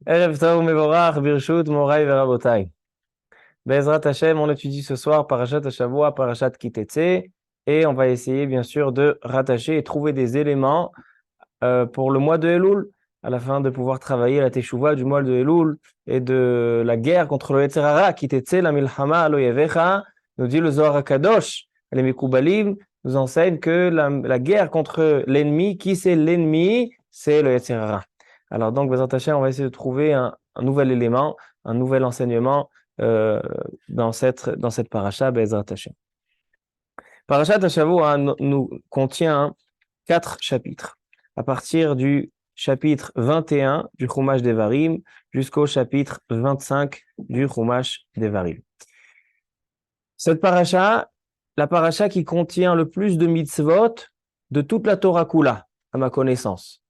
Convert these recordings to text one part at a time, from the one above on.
Erev Tov Mevorach, Birshut, Morai Verabotai. Bezrat Hashem, on étudie ce soir Parashat Hashavua, Parashat Kitetse, et on va essayer bien sûr de rattacher et trouver des éléments pour le mois de Elul, à la fin de pouvoir travailler la Teshuvah du mois de Elul et de la guerre contre le Yetzer Hara, Kitetse, la Milchama, Aloyevecha, nous dit le Zohar HaKadosh, les Mekoubalim nous enseignent que la guerre contre l'ennemi, qui c'est l'ennemi? C'est le Yetzer Hara. Alors donc, Bezrat Hashem, on va essayer de trouver un nouvel élément, un nouvel enseignement dans cette paracha, Bezrat Hashem. Parashat Hashavua nous contient 4 chapitres, à partir du chapitre 21 du Chumash Devarim jusqu'au chapitre 25 du Chumash Devarim. Cette paracha, la paracha qui contient le plus de mitzvot de toute la Torah Kula, à ma connaissance.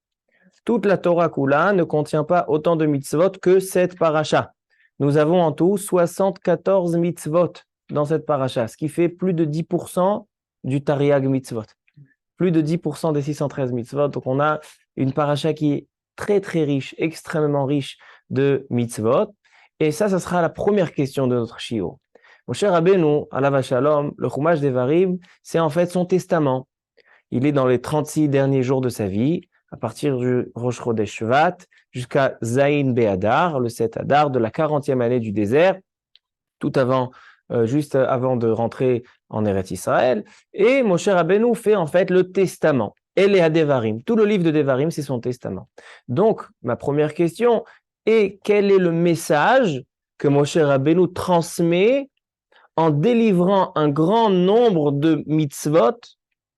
Toute la Torah Kula ne contient pas autant de mitzvot que cette paracha. Nous avons en tout 74 mitzvot dans cette paracha, ce qui fait plus de 10% du Tariag mitzvot. Plus de 10% des 613 mitzvot. Donc on a une paracha qui est très très riche, extrêmement riche de mitzvot. Et ça sera la première question de notre shiur. Moshe Rabbeinu, alav shalom, le Chumash Devarim, c'est en fait son testament. Il est dans les 36 derniers jours de sa vie, à partir du Rosh Chodesh Shvat jusqu'à Zayin Be'adar, le 7 Adar de la 40e année du désert, tout avant, juste avant de rentrer en Eretz Israël. Et Moshe Rabbeinu fait en fait le testament. Ele HaDevarim. Tout le livre de Devarim, c'est son testament. Donc, ma première question est quel est le message que Moshe Rabbeinu transmet en délivrant un grand nombre de mitzvot,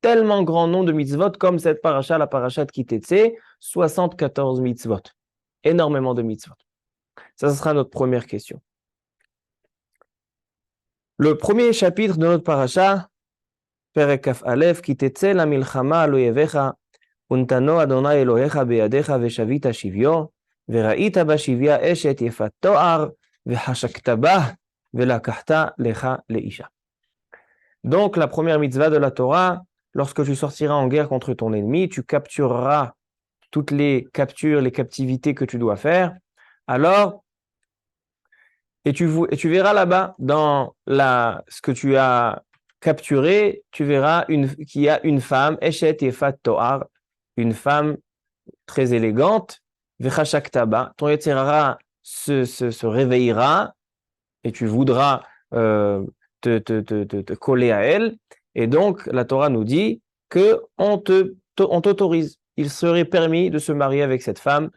tellement grand nombre de mitzvot comme cette paracha, la paracha de Kitetse, 74 mitzvot. Énormément de mitzvot. Ça, ce sera notre première question. Le premier chapitre de notre paracha, Perek Kaf Aleph, Kitetse la milchama aloyevecha, untano Adonai Elohecha beyadecha veshavita shivyo, veraita bashivya eshet yefat to'ar, vehashakta bah, velakachta lecha leisha. Donc, la première mitzvah de la Torah, lorsque tu sortiras en guerre contre ton ennemi, tu captureras toutes les captures, les captivités que tu dois faire. Alors, et tu verras là-bas, dans ce que tu as capturé, tu verras qu'il y a une femme, Eshet Yefat To'ar, une femme très élégante, Vechashak Taba, ton Yetzer Hara se réveillera et tu voudras te coller à elle. Et donc, la Torah nous dit qu'on t'autorise. Il serait permis de se marier avec cette femme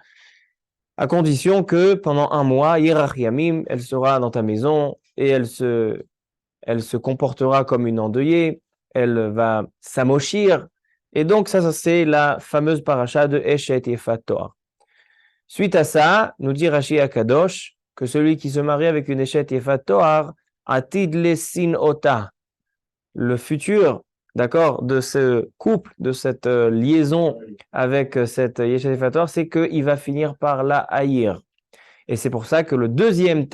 à condition que pendant un mois, Yerach Yamim, elle sera dans ta maison et elle se comportera comme une endeuillée, elle va s'amochir. Et donc, ça c'est la fameuse paracha de Eshet Yefat To'ar. Suite à ça, nous dit Rashi Akadosh que celui qui se marie avec une Eshet Yefat To'ar, Atid lesin ota, le futur, d'accord, de ce couple, de cette liaison avec cette Eshet Yefat To'ar, c'est qu'il va finir par la haïr. Et c'est pour ça que le deuxième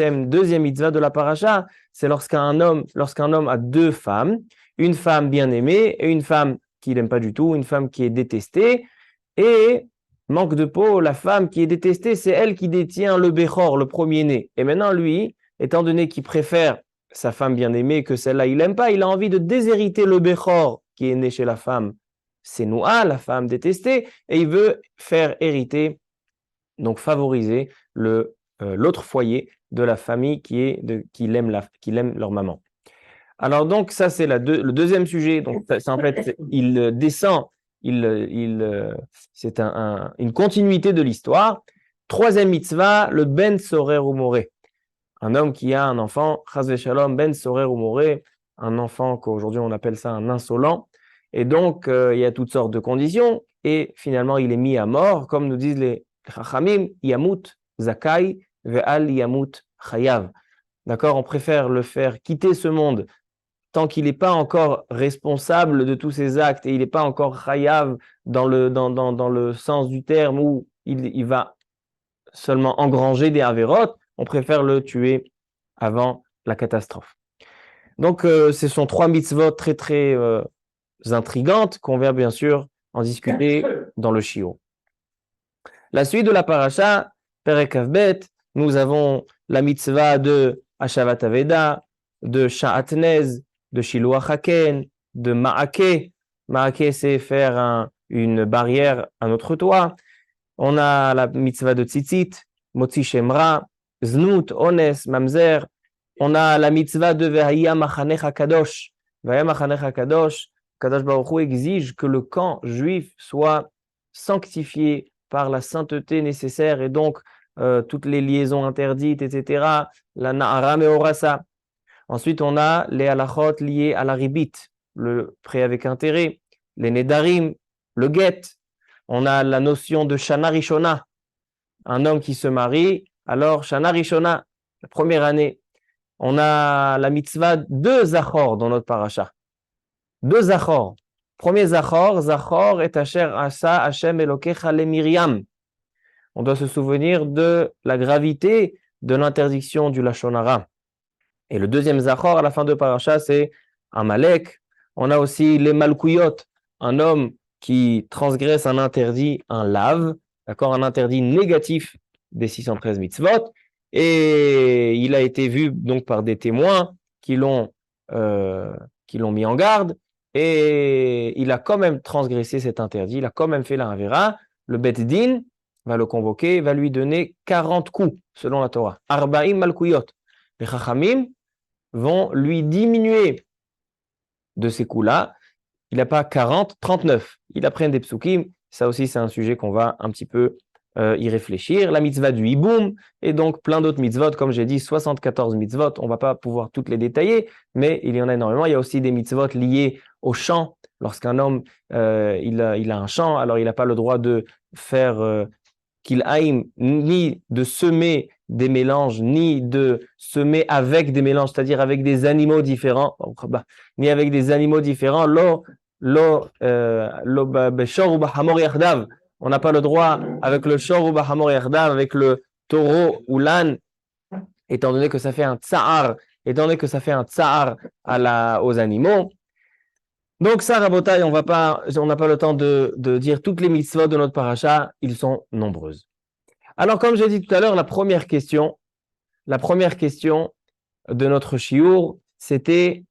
mitzvah de la paracha, c'est lorsqu'un homme a deux femmes, une femme bien aimée et une femme qu'il n'aime pas du tout, une femme qui est détestée. Et manque de peau, la femme qui est détestée, c'est elle qui détient le Bechor, le premier-né. Et maintenant, lui, étant donné qu'il préfère sa femme bien aimée que celle-là, il n'aime pas, il a envie de déshériter le Bechor qui est né chez la femme Sénoua, la femme détestée, et il veut faire hériter, donc favoriser l'autre foyer de la famille qui aime leur maman. Alors donc ça c'est le deuxième sujet. Donc c'est en fait il descend, c'est une continuité de l'histoire. Troisième mitzvah, le ben sorer ou moré. Un homme qui a un enfant, chas v'shalom, ben sorer ou moré, un enfant qu'aujourd'hui on appelle ça un insolent. Et donc il y a toutes sortes de conditions et finalement il est mis à mort, comme nous disent les chachamim, yamut zakai ve'al yamut chayav. D'accord, on préfère le faire quitter ce monde tant qu'il n'est pas encore responsable de tous ses actes et il n'est pas encore chayav dans le sens du terme où il va seulement engranger des avérotes, on préfère le tuer avant la catastrophe. Donc, ce sont trois mitzvot très, très intrigantes qu'on va bien sûr en discuter dans le shiur. La suite de la paracha, Perek Kavbet, nous avons la mitzvah de Hashavat Aveda, de Sha'atnez, de Shiluach Haken, de Ma'ake. Ma'ake, c'est faire une barrière à notre toit. On a la mitzvah de Tzitzit, Motzi Shemra, Znut, Ones, Mamzer. On a la mitzvah de Vehaya Machanecha Kadosh. Vehaya Machanecha Kadosh, Kadosh Baruch Hu exige que le camp juif soit sanctifié par la sainteté nécessaire et donc toutes les liaisons interdites, etc. La Na'ara Meorasa. Ensuite, on a les halachot liés à la ribit, le prêt avec intérêt, les nedarim, le get. On a la notion de Shana Rishona, un homme qui se marie, alors Shana Rishona, la première année. On a la mitzvah de Zachor dans notre paracha. Deux Zachor. Premier Zachor, Zachor et Asher Asa Hashem Elokecha le Miriam. On doit se souvenir de la gravité de l'interdiction du Lashon Hara. Et le deuxième Zachor à la fin de paracha, c'est Amalek. On a aussi les Malkouyot, un homme qui transgresse un interdit, un lave, d'accord, un interdit négatif des 613 mitzvot, et il a été vu donc par des témoins qui l'ont mis en garde, et il a quand même transgressé cet interdit, il a quand même fait la Avera. Le Bet Din va le convoquer, va lui donner 40 coups, selon la Torah. Arba'im Malkouyot. Les Chachamim vont lui diminuer de ces coups-là. Il n'a pas 40, 39. Il apprend des psukim. Ça aussi, c'est un sujet qu'on va un petit peu y réfléchir. La mitzvah du hiboum et donc plein d'autres mitzvot. Comme j'ai dit, 74 mitzvot. On ne va pas pouvoir toutes les détailler, mais il y en a énormément. Il y a aussi des mitzvot liés au chant. Lorsqu'un homme il a un champ, alors il n'a pas le droit de faire qu'il aime ni de semer des mélanges, ni de semer avec des mélanges, c'est-à-dire avec des animaux différents, ni avec des animaux différents. On n'a pas le droit avec le shor ou bahamor yardav, avec le taureau ou l'âne, étant donné que ça fait un tsahar, aux animaux. Donc ça, Rabotai, on n'a pas le temps de dire toutes les mitzvot de notre paracha, ils sont nombreuses. Alors, comme j'ai dit tout à l'heure, la première question de notre shiur, c'était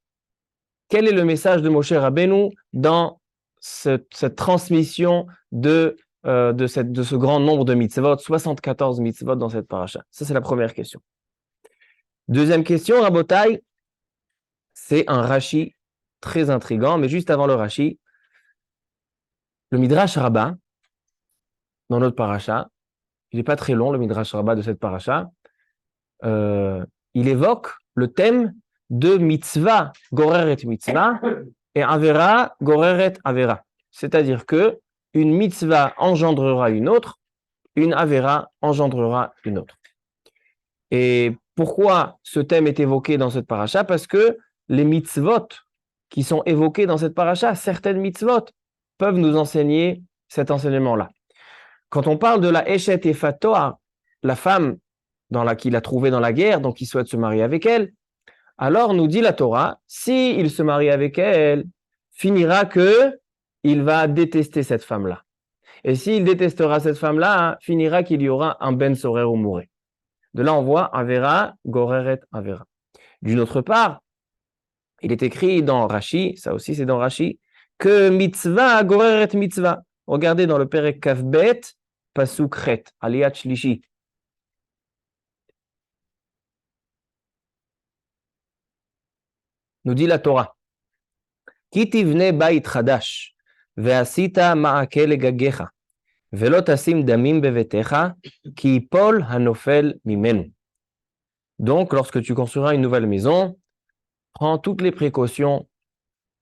quel est le message de Moshe Rabbeinu dans cette transmission de ce grand nombre de mitzvot, 74 mitzvot dans cette paracha. Ça, c'est la première question. Deuxième question, Rabotai, c'est un Rashi très intriguant, mais juste avant le Rashi, le Midrash Rabbah, dans notre paracha, il n'est pas très long, le Midrash Rabbah de cette paracha, il évoque le thème de mitzvah, goreret mitzvah, et avera, goreret avera. C'est-à-dire que une mitzvah engendrera une autre, une avera engendrera une autre. Et pourquoi ce thème est évoqué dans cette paracha? Parce que les mitzvot qui sont évoqués dans cette paracha, certaines mitzvot peuvent nous enseigner cet enseignement-là. Quand on parle de la Eshet Efatoa, la femme qu'il a trouvée dans la guerre, donc il souhaite se marier avec elle, alors nous dit la Torah, s'il se marie avec elle, finira que il va détester cette femme-là. Et s'il détestera cette femme-là, finira qu'il y aura un ben sorer ou mouré. De là, on voit Avera, Goreret, Avera. D'une autre part, il est écrit dans Rashi, ça aussi c'est dans Rashi, que mitzvah, Goreret mitzvah. Regardez dans le Perek Kavbet, Pasuk Chet, Aliyat Shlishi. Nous dit la Torah, Ki tivne bait chadash, ve'asita ma'ake legagecha, ve'lo tasim damim bevetecha, ki yipol hanofel mimenu. Donc, lorsque tu construiras une nouvelle maison, prends toutes les précautions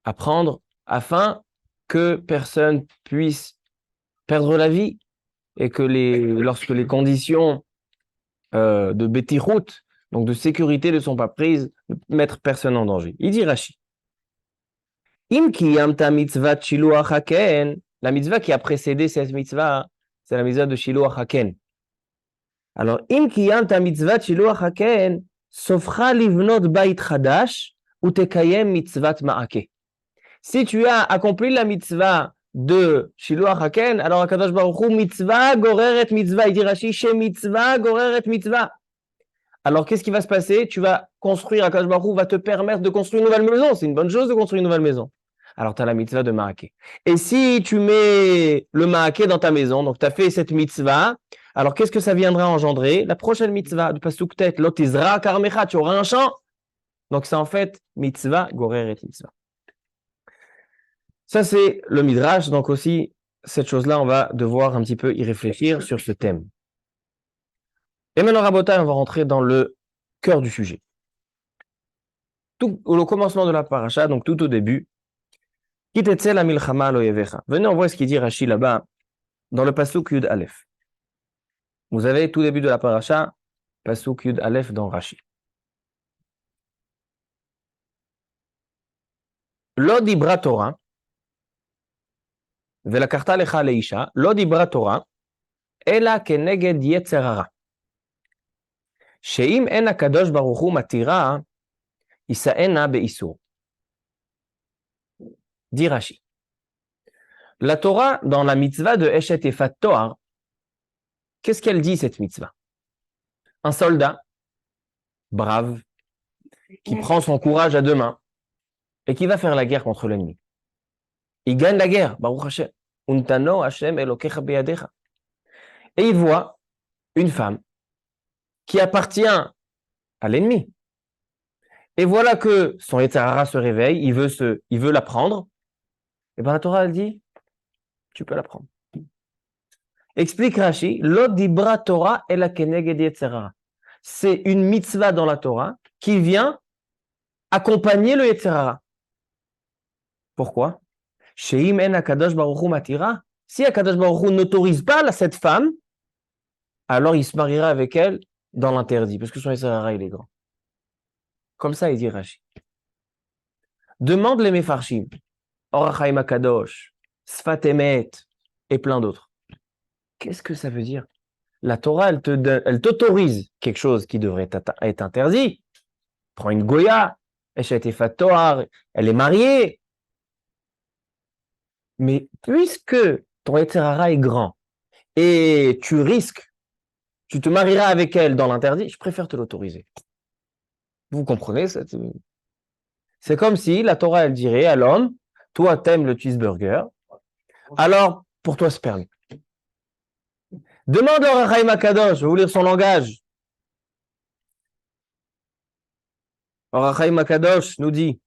à prendre afin que personne puisse perdre la vie et que lorsque les conditions de betichut, donc de sécurité, ne sont pas prises, mettre personne en danger. Il dit Rashi. Im kiyamta mitzvah shiluach haken, la mitzvah qui a précédé cette mitzvah, c'est la mitzvah de shiluach haken. Alors, im kiyamta mitzvah shiluach haken, sofcha livnot bait chadash, ou tekayem mitzvat ma'ake. Si tu as accompli la mitzvah de Shiloach Haken, alors Akadosh Baruch Hu, mitzvah goreret mitzvah. Il dit Rashi, chez mitzvah goreret mitzvah. Alors, qu'est-ce qui va se passer? Tu vas construire, Akadosh Baruch Hu va te permettre de construire une nouvelle maison. C'est une bonne chose de construire une nouvelle maison. Alors, tu as la mitzvah de Maaké. Et si tu mets le Maaké dans ta maison, donc tu as fait cette mitzvah, alors qu'est-ce que ça viendra engendrer? La prochaine mitzvah, de Pasuk Tet, Lotizra Karmecha, tu auras un champ. Donc, c'est en fait mitzvah goreret mitzvah. Ça, c'est le Midrash. Donc aussi, cette chose-là, on va devoir un petit peu y réfléchir sur ce thème. Et maintenant, Rabotai, on va rentrer dans le cœur du sujet. Tout au commencement de la paracha, donc tout au début, Kitetse la milchama lo yevecha. Venez, on voit ce qu'il dit Rashi là-bas, dans le Pasuk Yud Aleph. Vous avez tout début de la paracha, Pasuk Yud Aleph dans Rashi. Lo dibra Torah, ולקחת לך לאישה, לא דיברה תורה, אלא כנגד יצר הרע. שאם אין הקדוש ברוך הוא מתירה, יישאנה באיסור. Dit Rashi. La Torah, dans la mitzvah de Eshet Efat Toar, qu'est-ce qu'elle dit cette mitzvah? Un soldat, brave, qui prend son courage à deux mains, et qui va faire la guerre contre l'ennemi. Il gagne la guerre, Baruch Hashem. Untano Hashem Elokecha beyadecha. Et il voit une femme qui appartient à l'ennemi. Et voilà que son Yetzer Hara se réveille, il veut la prendre. Et bien la Torah, elle dit, tu peux la prendre. Explique Rashi, Lo dibra Torah ela keneged Yetzer Hara. C'est une mitzvah dans la Torah qui vient accompagner le Yetzer Hara. Pourquoi? Sheim en Akadosh Baruch Hu matira. Si Akadosh Baruch Hu n'autorise pas cette femme, alors il se mariera avec elle dans l'interdit, parce que son Yetzer Hara, il est grand. Comme ça, il dit Rashi. Demande les Mefarshim, Or HaChaim HaKadosh, Sfat Emet, et plein d'autres. Qu'est-ce que ça veut dire? La Torah, elle t'autorise quelque chose qui devrait être interdit. Prends une Goya, Eshet Efat Toar, elle est mariée. Mais puisque ton Yetzer Hara est grand et tu risques, tu te marieras avec elle dans l'interdit, je préfère te l'autoriser. Vous comprenez? C'est comme si la Torah, elle dirait à l'homme, toi, t'aimes le cheeseburger, alors pour toi, c'est permis. Demande à Chaim HaKadosh, je vais vous lire son langage. Or Chaim HaKadosh nous dit,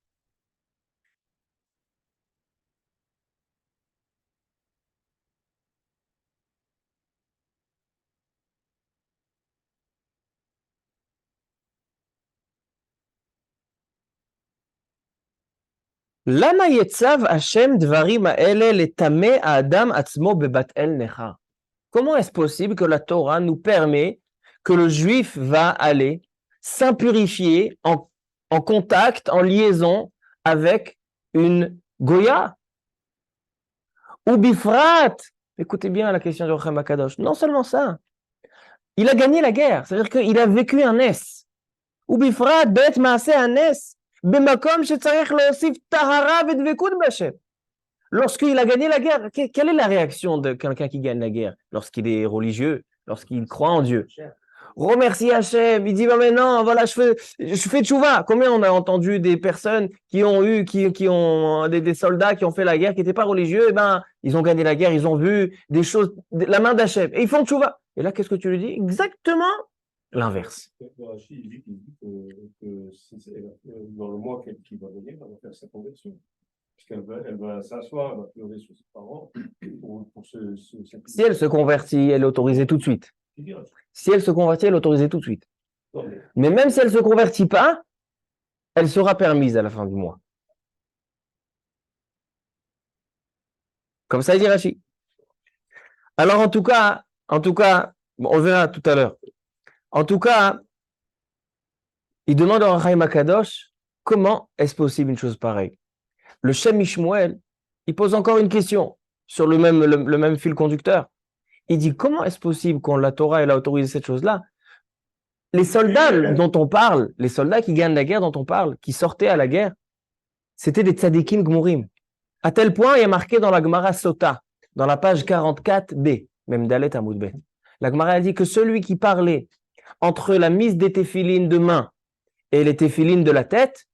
Lama yetzav Hashem dvarim ha'ele letame ha'adam atzmo bebat el necha. Comment est-ce possible que la Torah nous permet que le juif va aller s'impurifier en contact, en liaison avec une Goya? Ou bifrat, écoutez bien la question de Chaim HaKadosh, non seulement ça, il a gagné la guerre, c'est-à-dire qu'il a vécu un nes. Ou bifrat, bet maaseh un nes. Lorsqu'il a gagné la guerre, quelle est la réaction de quelqu'un qui gagne la guerre? Lorsqu'il est religieux, lorsqu'il croit en Dieu. Remercie Hachem, il dit bah maintenant voilà je fais tchouva. Combien on a entendu des personnes qui ont des soldats qui ont fait la guerre, qui n'étaient pas religieux, et ben ils ont gagné la guerre, ils ont vu des choses, la main d'Hachem, et ils font tchouva. Et là qu'est-ce que tu lui dis? Exactement l'inverse. Il dit que dans le mois qui va venir, elle va faire sa conversion. Elle va s'asseoir, elle va pleurer sur ses parents pour Si elle se convertit, elle est autorisée tout de suite. Si elle se convertit, elle est autorisée tout de suite. Mais même si elle ne se convertit pas, elle sera permise à la fin du mois. Comme ça, il dit Rashi. Alors, en tout cas, on verra tout à l'heure. En tout cas, il demande à Chaim HaKadosh comment est-ce possible une chose pareille. Le Shem Ishmuel, il pose encore une question sur le même fil conducteur. Il dit comment est-ce possible quand la Torah elle a autorisé cette chose-là? Les soldats dont on parle, les soldats qui gagnent la guerre dont on parle, qui sortaient à la guerre, c'était des tzadikim gmurim. À tel point, il y a marqué dans la Gemara Sota, dans la page 44b, même Dalet Amoud Bet. La Gemara a dit que celui qui parlait entre la mise des téphilines de main et les téphilines de la tête,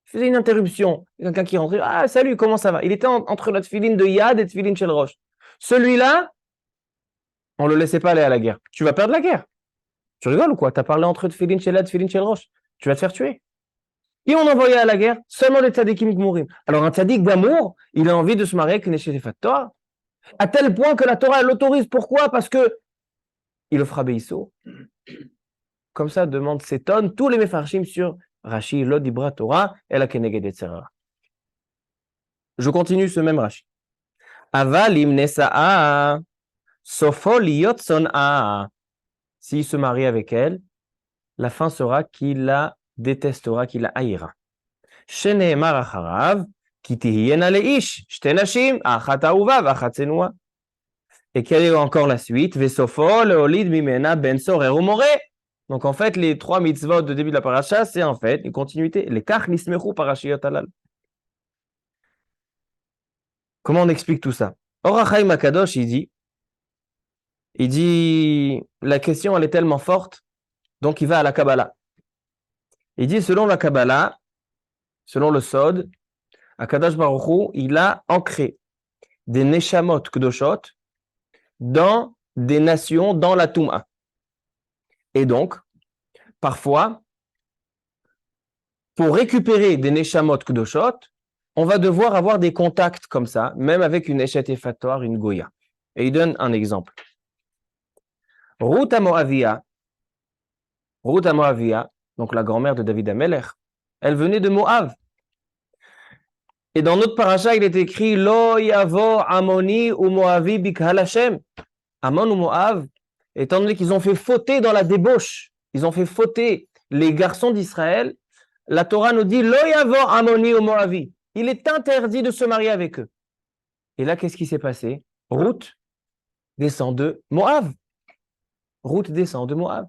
faisait une interruption. Quelqu'un qui rentrait, ah salut, comment ça va? Il était entre la téphiline de Yad et la téphiline Shel Rosh. Celui-là, on ne le laissait pas aller à la guerre. Tu vas perdre la guerre. Tu rigoles ou quoi? Tu as parlé entre téphiline Shel Yad et téphiline Shel Rosh. Tu vas te faire tuer. Et on envoyait à la guerre seulement les tzadikim gmourim. Alors un tzadik d'amour, il a envie de se marier avec une Eshetefat Torah, à tel point que la Torah l'autorise. Pourquoi? Parce que il le fera Beisso. Comme ça, demande s'étonne tous les mefarshim sur Rashi, Lo Dibra Torah, et la Keneged Etzerara. Je continue ce même Rashi. Aval im nesa'a, sofo liyot son'a. S'il se marie avec elle, la fin sera qu'il la détestera, qu'il la haïra. Shene'emar acharav, ki tihiyena leish, shte nashim, achat ahuva v'achat tzenua. Et quelle est encore la suite? Vesofo leolid mimena ben sorer umore. Donc en fait, les 3 mitzvot de début de la paracha, c'est en fait une continuité. Les kach nismechu parashiyot halal. Comment on explique tout ça? Or HaChaim HaKadosh, il dit, la question elle est tellement forte, donc il va à la Kabbalah. Il dit, selon la Kabbalah, selon le Sod, HaKadosh Baruch Hu, il a ancré des neshamot kdoshot dans des nations, dans la Touma. Et donc, parfois, pour récupérer des neshamot kdoshot, on va devoir avoir des contacts comme ça, même avec une Eshetefat Torah, une Goya. Et il donne un exemple. Ruth HaMoavia, donc la grand-mère de David HaMelech, elle venait de Moav. Et dans notre paracha, il est écrit Lo yavo Amoni ou Moavi bikhal Hashem. Amon ou Moav, étant donné qu'ils ont fait fauter dans la débauche, ils ont fait fauter les garçons d'Israël, la Torah nous dit Lo yavo Amoni ou Moavi. Il est interdit de se marier avec eux. Et là, qu'est-ce qui s'est passé? Ruth descend de Moav. Ruth descend de Moav.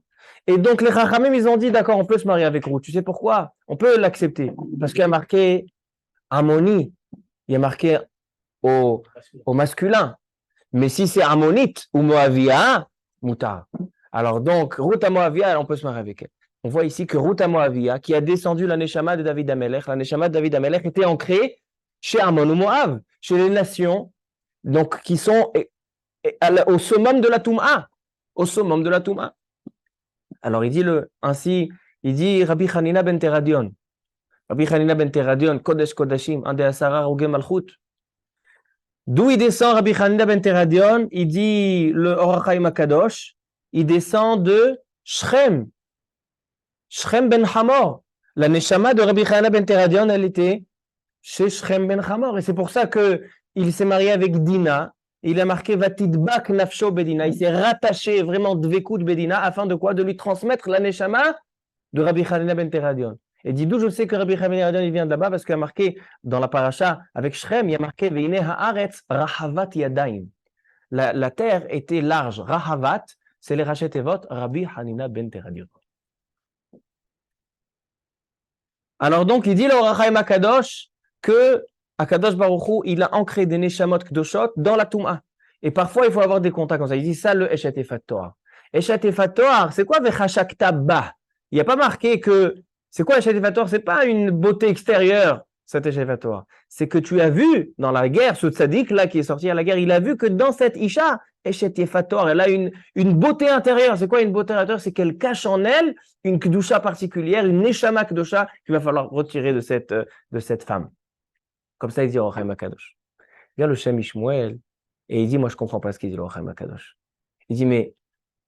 Et donc, les Chachamim, ils ont dit, d'accord, on peut se marier avec Ruth. Tu sais pourquoi? On peut l'accepter. Parce qu'il y a marqué Ammoni. Il y a marqué au masculin. Mais si c'est Ammonite ou Moavia, Moutar. Alors donc, Ruth à Moavia, on peut se marier avec elle. On voit ici que Ruth à Moavia, qui a descendu la Neshama de David HaMelech, la Neshama de David HaMelech était ancrée chez Ammon ou Moav, chez les nations, donc qui sont au summum de la Touma. Au summum de la Touma. Alors il dit il dit Rabbi Hanina ben Teradion. Rabbi Hanina ben Teradion, Kodesh Kodashim, un des Asara Roge Malchut. D'où il descend Rabbi Hanina ben Teradion? Il dit le Or HaChaim HaKadosh, il descend de Shrem. Shrem ben Hamor. La Neshama de Rabbi Hanina ben Teradion, elle était chez Shrem ben Hamor. Et c'est pour ça qu'il s'est marié avec Dina. Il a marqué Vatidbak nafsho bedina. Il s'est rattaché vraiment dvekut bedina afin de quoi? De lui transmettre la neshama de Rabbi Hanina ben Teradion. Et dit d'où je sais que Rabbi Hanina ben Teradion il vient de là-bas parce qu'il a marqué dans la paracha avec Shrem, il y a marqué Veine haaretz rahavat yadaim. La terre était large. Rahavat, c'est les rachet evot Rabbi Hanina ben Teradion. Alors donc il dit le Or HaChaim HaKadosh que Akadosh Baruch Hu, il a ancré des neshamot kdoshot dans la Touma. Et parfois, il faut avoir des contacts comme ça. Il dit ça, le Eshetefat Torah. Eshetefat Torah, c'est quoi Vechashakta Ba? Il n'y a pas marqué que... C'est quoi Eshetefat Torah? C'est pas une beauté extérieure, cette Eshetefat Torah. C'est que tu as vu dans la guerre, ce tzaddik là qui est sorti à la guerre, il a vu que dans cette Isha, Eshetefat Torah, elle a une beauté intérieure. C'est quoi une beauté intérieure? C'est qu'elle cache en elle une kdusha particulière, une neshama kdusha qu'il va falloir retirer de cette femme. Comme ça, il dit Or HaChaim HaKadosh. Il y a le Shem Ishmuel, et il dit, moi, je ne comprends pas ce qu'il dit, le Or HaChaim HaKadosh. Il dit, mais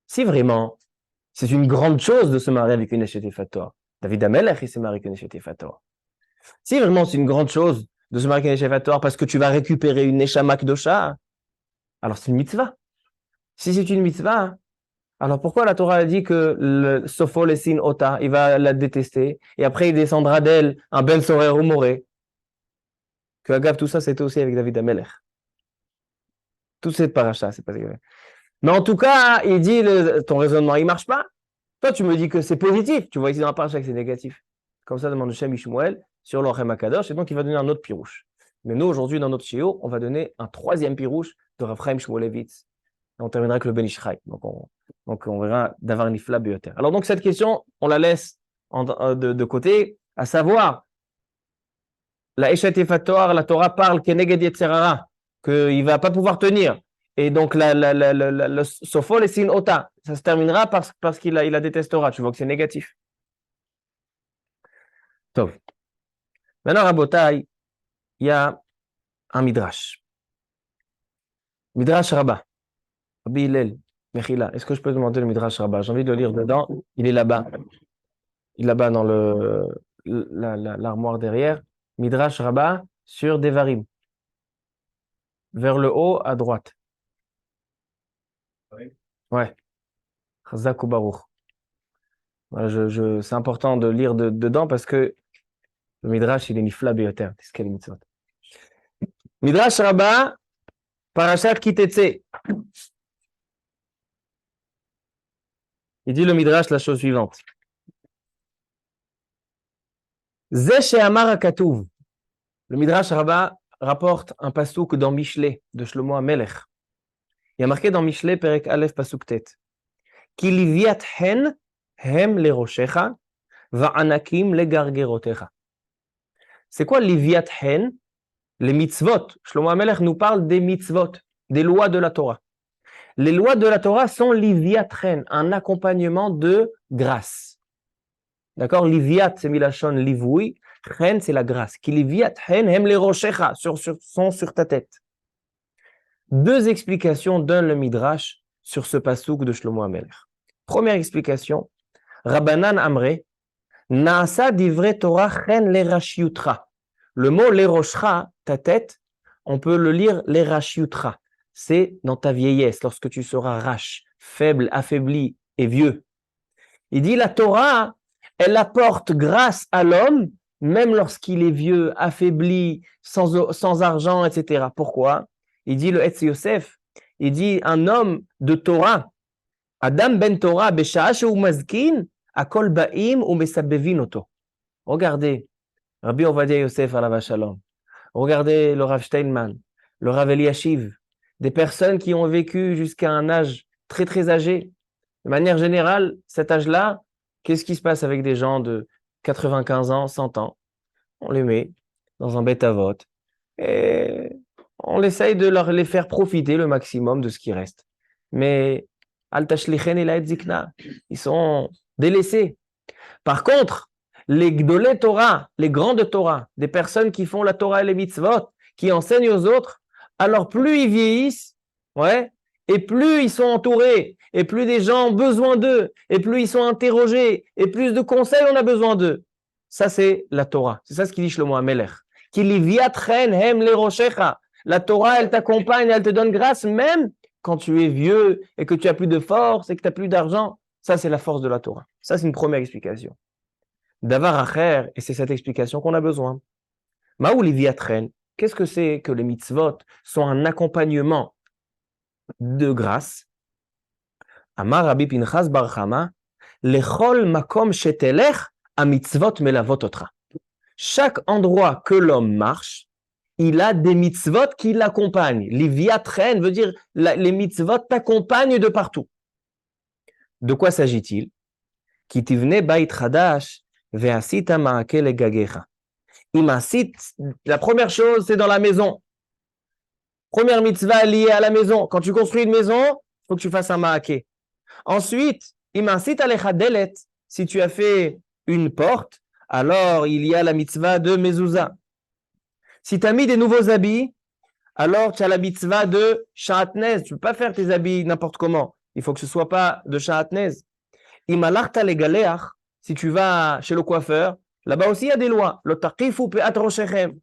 si vraiment, c'est une grande chose de se marier avec une Eshetefat Torah. David HaMelech, il s'est marié avec une Eshetefat Torah. Si vraiment c'est une grande chose de se marier avec une Eshetefat Torah parce que tu vas récupérer une Neshama Kdosha, alors c'est une mitzvah. Si c'est une mitzvah, alors pourquoi la Torah a dit que le Sofo Lesin Ota, il va la détester, et après il descendra d'elle un Ben Sorer ou Moré? Que Agave, tout ça, c'était aussi avec David HaMelech. Toute cette paracha, c'est pas grave. Mais en tout cas, il dit, ton raisonnement, il marche pas. Toi, tu me dis que c'est positif. Tu vois ici dans la paracha que c'est négatif. Comme ça, demande le Shem Ishmuel sur l'Or HaChaim HaKadosh, et donc il va donner un autre pirouche. Mais nous, aujourd'hui, dans notre shiur, on va donner un troisième pirouche de Rav Chaim Shmulevitz. On terminera avec le Ben Ish Chai. Donc, on verra Davar Nifla Bioter. Alors, donc, cette question, on la laisse de côté, à savoir, la Eshet Efator, la Torah parle Keneged Yetzerara, qu'il ne va pas pouvoir tenir. Et donc, le Sofol et Sin Ota, ça se terminera parce qu'il la détestera. Tu vois que c'est négatif. Tov. Maintenant, Rabotai, il y a un Midrash. Midrash Rabbah. Rabbi Hillel, Mechila. Est-ce que je peux demander le Midrash Rabbah? J'ai envie de le lire dedans. Il est là-bas. Il est là-bas dans l'armoire derrière. Midrash Rabbah sur Devarim. Vers le haut, à droite. Ouais. Chazak ou Baruch. Voilà, c'est important de lire dedans parce que le Midrash, il est nifla beyoter. C'est quel mitzvot. Midrash Rabbah, Parashat Kitetse. Il dit le Midrash la chose suivante. Zeh she'amar hakatuv. Le Midrash Rabbah rapporte un pasouk dans Mishlei de Shlomo HaMelech. Il y a marqué dans Mishlei, Perek Aleph, pasuk tet. Ki liviat hen hem le roshecha va'anakim le gargerotecha. C'est quoi liviat hen? Les mitzvot. Shlomo HaMelech nous parle des mitzvot, des lois de la Torah. Les lois de la Torah sont liviat hen, un accompagnement de grâce. D'accord? Liviat, c'est milachon livoui. Hen, c'est la grâce. Ki liviat hen hem le roshecha, sont sur ta tête. Deux explications donne le Midrash sur ce pasouk de Shlomo HaMelech. Première explication, Rabbanan Amre, Naasa divrei Torah chen lerashiutra. Le mot leroshcha, ta tête, on peut le lire lerashiutra. C'est dans ta vieillesse, lorsque tu seras rache, faible, affaibli et vieux. Il dit la Torah, elle apporte grâce à l'homme, même lorsqu'il est vieux, affaibli, sans argent, etc. Pourquoi? Il dit le Etz Yosef, il dit un homme de Torah, Adam ben Torah, Besha'ash ou Mazkin, Akol Ba'im ou Mesabevin Oto. Regardez, Rabbi Ovadia Yosef Alav Shalom. Regardez le Rav Steinman, le Rav Eliashiv, des personnes qui ont vécu jusqu'à un âge très très âgé. De manière générale, cet âge-là, qu'est-ce qui se passe avec des gens de 95 ans, 100 ans? On les met dans un bête à vote et on essaye de les faire profiter le maximum de ce qui reste. Mais ils sont délaissés. Par contre, les Gdolé Torah, les grandes Torah, des personnes qui font la Torah et les mitzvot, qui enseignent aux autres, alors plus ils vieillissent, ouais, et plus ils sont entourés, et plus des gens ont besoin d'eux, et plus ils sont interrogés, et plus de conseils on a besoin d'eux. Ça, c'est la Torah. C'est ça ce qu'il dit Shlomo HaMelech. La Torah, elle t'accompagne, elle te donne grâce, même quand tu es vieux et que tu as plus de force et que tu n'as plus d'argent. Ça, c'est la force de la Torah. Ça, c'est une première explication. Davar acher, et c'est cette explication qu'on a besoin. Maou liviatren, qu'est-ce que c'est que les mitzvot sont un accompagnement de grâce? Amar Rabbi Pinchas bar Chama, lechol makom shetelech a mitzvot melavot otra. Chaque endroit que l'homme marche, il a des mitzvot qui l'accompagnent. Liviatren veut dire les mitzvot t'accompagnent de partout. De quoi s'agit-il? Ki tivne bait chadash ve'asita ma'ake legagecha. La première chose, c'est dans la maison. Première mitzvah liée à la maison. Quand tu construis une maison, il faut que tu fasses un ma'ake. Ensuite, imasit alecha delet. Si tu as fait une porte, alors il y a la mitzvah de mezouza. Si tu as mis des nouveaux habits, alors tu as la mitzvah de sha'atnez. Tu ne peux pas faire tes habits n'importe comment. Il faut que ce ne soit pas de sha'atnez. Imalarta legaleach, si tu vas chez le coiffeur, là-bas aussi il y a des lois. Lotaqifu pe'at roshechem.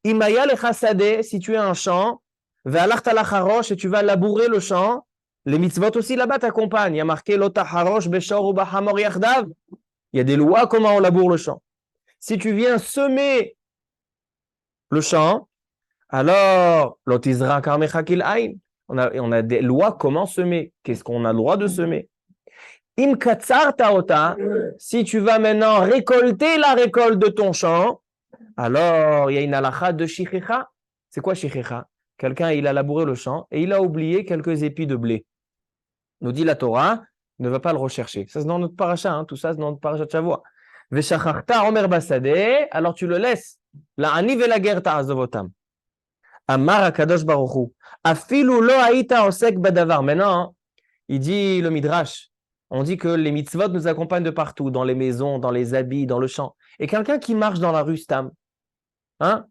Imaya lecha sadeh, si tu as un champ, ve'alarta lacharosh, et tu vas labourer le champ, les mitzvot aussi là-bas t'accompagnent. Il y a marqué lotacharosh beshor ou bahamor yachdav. Il y a des lois comment on laboure le champ. Si tu viens semer le champ, alors lotizra karmechakil ain. On a des lois comment semer. Qu'est-ce qu'on a le droit de semer? Im katsar taota, si tu vas maintenant récolter la récolte de ton champ, Alors, il y a une halakha de shichecha. C'est quoi shichecha? Quelqu'un, il a labouré le champ et il a oublié quelques épis de blé. Nous dit la Torah, ne va pas le rechercher. Ça, c'est dans notre paracha, hein, tout ça, c'est dans notre paracha de Shavua. Veshacharta omer basade, alors tu le laisses. La ani velager ta'azovotam. Amar akadosh baruchu. Afilu lo haïta osek badavar. Maintenant, il dit le midrash. On dit que les mitzvot nous accompagnent de partout, dans les maisons, dans les habits, dans le champ. Et quelqu'un qui marche dans la rue, Stam, hein?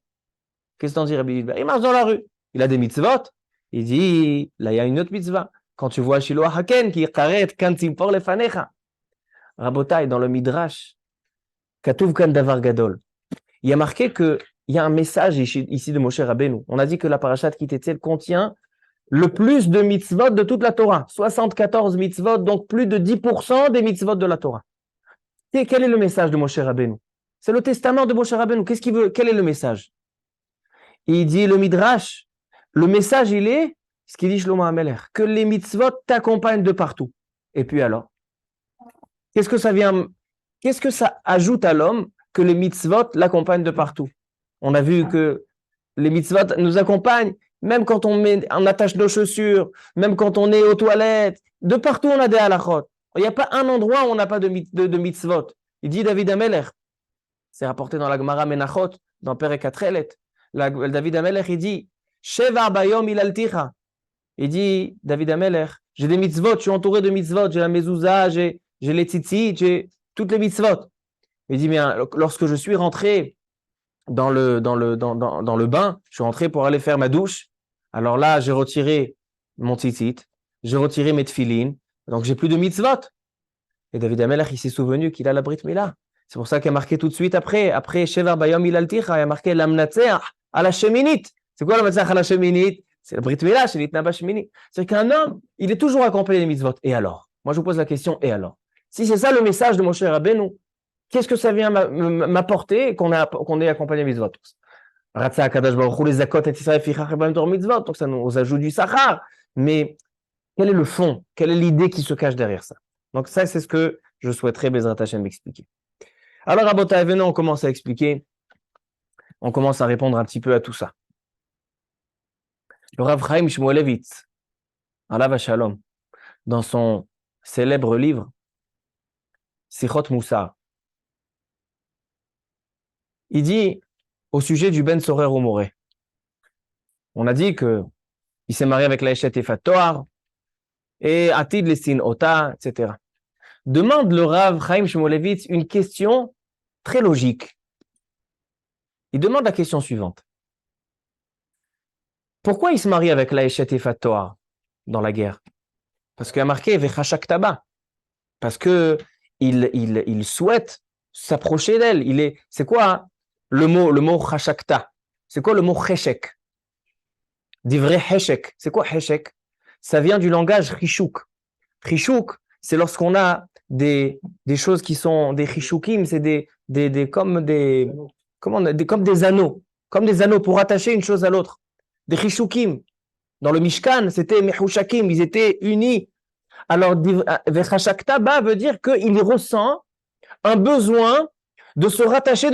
Qu'est-ce qu'on dit, Rabbi Yudber? Il marche dans la rue. Il a des mitzvot. Il dit, là, il y a une autre mitzvah. Quand tu vois Shiloh Haken qui karet kantim por lefanecha. Rabotai, dans le midrash, katuv kan davar gadol. Il y a marqué qu'il y a un message ici de Moshe Rabbeinu. On a dit que la parashat Ki-Tetzei contient le plus de mitzvot de toute la Torah. 74 mitzvot, donc plus de 10% des mitzvot de la Torah. Et quel est le message de Moshe Rabbeinu? C'est le testament de Moshe Rabbeinu. Qu'est-ce qu'il veut? Quel est le message? Il dit le midrash. Le message, il est ce qu'il dit Shlomo HaMelech, que les mitzvot t'accompagnent de partout. Et puis alors, qu'est-ce que ça ajoute à l'homme que les mitzvot l'accompagnent de partout? On a vu que les mitzvot nous accompagnent, même quand on attache nos chaussures, même quand on est aux toilettes, de partout on a des halachot. Il n'y a pas un endroit où on n'a pas de mitzvot. Il dit David HaMelech, c'est rapporté dans la Gemara Menachot, dans Perek Atrelet. David HaMelech, il dit Sheva bayom ilalticha. Il dit, David HaMelech, j'ai des mitzvot, je suis entouré de mitzvot, j'ai la mezouza, j'ai les tzitzit, j'ai toutes les mitzvot. Il dit, mais lorsque je suis rentré dans le bain, je suis rentré pour aller faire ma douche, alors là, j'ai retiré mon tzitzit, j'ai retiré mes tefilines, donc j'ai plus de mitzvot. Et David HaMelech, il s'est souvenu qu'il a la Brit Mila. C'est pour ça qu'il a marqué tout de suite après Shevar Bayom Ilalticha, il a marqué l'amnatseach à la sheminite. C'est quoi l'amnatseach à la sheminite? C'est la Brit Mila, chez l'Itnaba Shemini. C'est qu'un homme, il est toujours accompagné des mitzvot. Et alors? Moi, je vous pose la question, et alors? Si c'est ça le message de Moshe Rabbeinu, qu'est-ce que ça vient m'apporter qu'on est accompagné des mitzvot? Ratsa Akadosh Baruch Hu, les zakot et Israël fichach et tor mitzvot. Donc, ça nous ajoute du sachar. Mais quel est le fond? Quelle est l'idée qui se cache derrière ça? Donc, ça, c'est ce que je souhaiterais, Bezrat Hashem, m'expliquer. Alors, Rabotai, venez, on commence à expliquer. On commence à répondre un petit peu à tout ça. Le Rav Chaim Shmulevitz, Alav Shalom, dans son célèbre livre Sichot Moussar, il dit au sujet du Ben Sorer Umoré. On a dit que il s'est marié avec la Eshet Efat Toar et Atid Lesin Ota, etc. Demande le Rav Chaim Shmulevitz une question très logique. Il demande la question suivante. Pourquoi il se marie avec la Eshet Efat Toar dans la guerre? Parce qu'il y a marqué Vechashak Taba. Parce que il souhaite s'approcher d'elle. C'est quoi le mot Chashakta? C'est quoi le mot Cheshek? Divrei Heshek. C'est quoi Heshek? Ça vient du langage Chishuk. Chishuk, c'est lorsqu'on a des choses qui sont des Chishukim, c'est comme des anneaux. Comme des anneaux pour attacher une chose à l'autre. Des Chishukim. Dans le Mishkan, c'était Mechushakim, ils étaient unis. Alors, Vechashakta veut dire qu'il ressent un besoin de se rattacher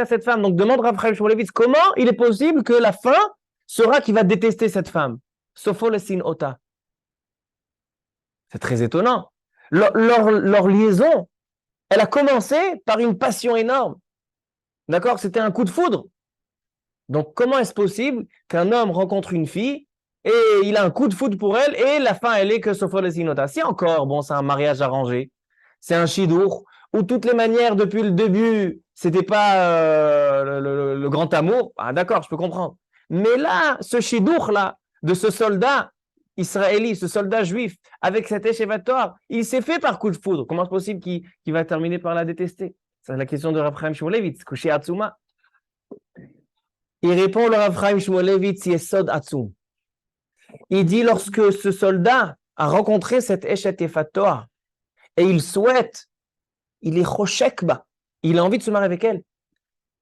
à cette femme. Donc, demande Rav Chaim Shmulevitz, comment il est possible que la fin sera qu'il va détester cette femme? Sofo lesin ota. C'est très étonnant. Leur liaison, elle a commencé par une passion énorme. D'accord? C'était un coup de foudre. Donc, comment est-ce possible qu'un homme rencontre une fille et il a un coup de foudre pour elle et la fin, elle est que Sofo lesin ota? Si encore, bon, c'est un mariage arrangé, c'est un shidour, où toutes les manières depuis le début, c'était pas le grand amour. Ah, d'accord, je peux comprendre. Mais là, ce shidour-là, de ce soldat israélite, ce soldat juif, avec cet échevatoire, il s'est fait par coup de foudre. Comment est-ce possible qu'il va terminer par la détester? C'est la question de Rav Chaim Shmulevitz, couché Atsuma. Il répond le Rav Chaim Shmulevitz, Yesod Atsum. Il dit lorsque ce soldat a rencontré cette Eshet Efat et il souhaite, il est choshekba, il a envie de se marier avec elle.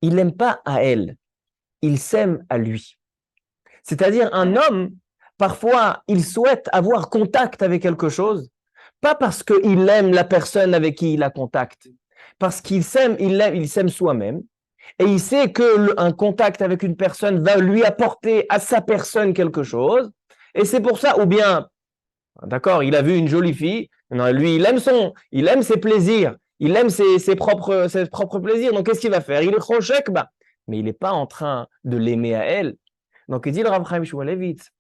Il n'aime pas à elle, il s'aime à lui. C'est-à-dire un homme, parfois, il souhaite avoir contact avec quelque chose, pas parce qu'il aime la personne avec qui il a contact, parce qu'il s'aime, il s'aime soi-même, et il sait qu'un contact avec une personne va lui apporter à sa personne quelque chose, et c'est pour ça, ou bien, d'accord, il a vu une jolie fille, non, lui, il aime ses plaisirs, il aime ses propres plaisirs, donc qu'est-ce qu'il va faire? Il est choshek, bah, mais il n'est pas en train de l'aimer à elle. Donc il dit le Rav Chaim Shmulevitz,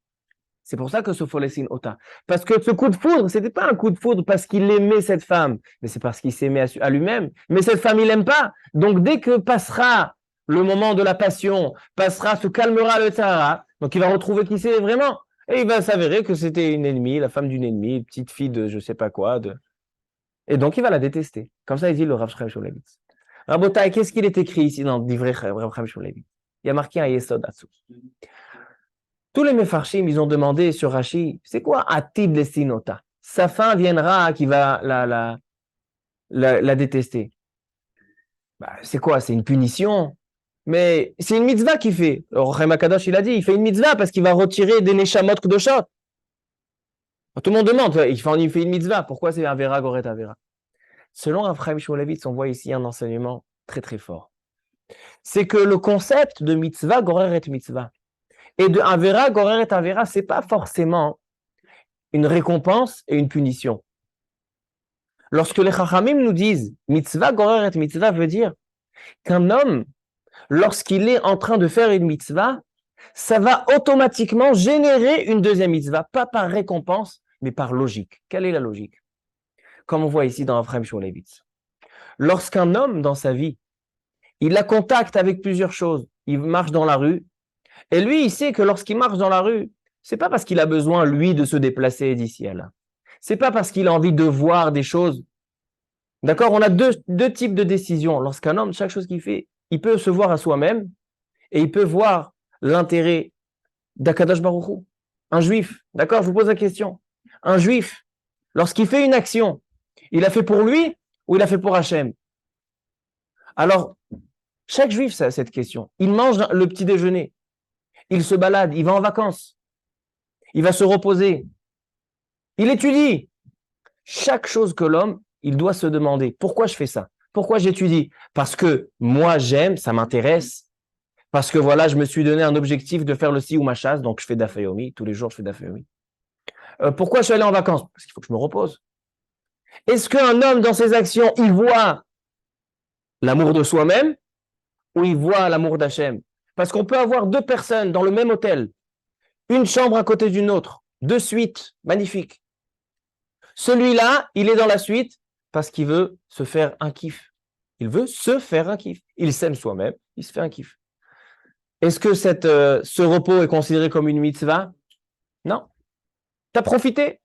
c'est pour ça que ce Folesin Ota. Parce que ce coup de foudre, ce n'était pas un coup de foudre parce qu'il aimait cette femme, mais c'est parce qu'il s'aimait à lui-même. Mais cette femme, il n'aime pas. Donc dès que passera le moment de la passion, se calmera le Tzahara, donc il va retrouver qui c'est vraiment. Et il va s'avérer que c'était une ennemie, la femme d'une ennemie, une petite fille de je ne sais pas quoi. Et donc il va la détester. Comme ça, il dit le Rav Chaim Shmulevitz. Rabotai, qu'est-ce qu'il est écrit ici dans le livret Rav Chaim Shmulevitz? Il y a marqué un Yesod Atsu. Tous les Mefarshim, ils ont demandé sur Rashi, c'est quoi Atid Lesinota? Sa fin viendra qui va la détester. Bah, c'est quoi? C'est une punition. Mais c'est une mitzvah qu'il fait. Chaim HaKadosh, il a dit, il fait une mitzvah parce qu'il va retirer des Neshamot Kedoshot. Tout le monde demande, il fait une mitzvah. Pourquoi c'est Avera, Goret, Avera? Selon Rav Chaim Shmulevitz, on voit ici un enseignement très très fort. C'est que le concept de mitzvah, Gorer et mitzvah, et de Avera, Gorer et Avera, c'est pas forcément une récompense et une punition. Lorsque les Chachamim nous disent mitzvah, Gorer et mitzvah, veut dire qu'un homme, lorsqu'il est en train de faire une mitzvah, ça va automatiquement générer une deuxième mitzvah, pas par récompense, mais par logique. Quelle est la logique? Comme on voit ici dans Ephraim Shmulevitz. Lorsqu'un homme, dans sa vie, il a contact avec plusieurs choses, il marche dans la rue, et lui, il sait que lorsqu'il marche dans la rue, c'est pas parce qu'il a besoin, lui, de se déplacer d'ici à là. C'est pas parce qu'il a envie de voir des choses. D'accord? On a deux types de décisions. Lorsqu'un homme, chaque chose qu'il fait, il peut se voir à soi-même et il peut voir l'intérêt d'Akadosh Baruch Hu. Un juif, d'accord? Je vous pose la question. Un juif, lorsqu'il fait une action, il a fait pour lui ou il a fait pour Hachem? Alors, chaque juif a cette question. Il mange le petit déjeuner. Il se balade, il va en vacances. Il va se reposer. Il étudie. Chaque chose que l'homme, il doit se demander, pourquoi je fais ça? Pourquoi j'étudie? Parce que moi, j'aime, ça m'intéresse. Parce que voilà, je me suis donné un objectif de faire le si ou ma chasse, donc je fais d'Afayomi. Tous les jours, je fais d'Afayomi. Pourquoi je suis allé en vacances? Parce qu'il faut que je me repose. Est-ce qu'un homme, dans ses actions, il voit l'amour de soi-même ou il voit l'amour d'Hachem? Parce qu'on peut avoir deux personnes dans le même hôtel, une chambre à côté d'une autre, deux suites, magnifiques. Celui-là, il est dans la suite parce qu'il veut se faire un kiff. Il veut se faire un kiff. Il s'aime soi-même, il se fait un kiff. Est-ce que ce repos est considéré comme une mitzvah? Non. Tu as profité.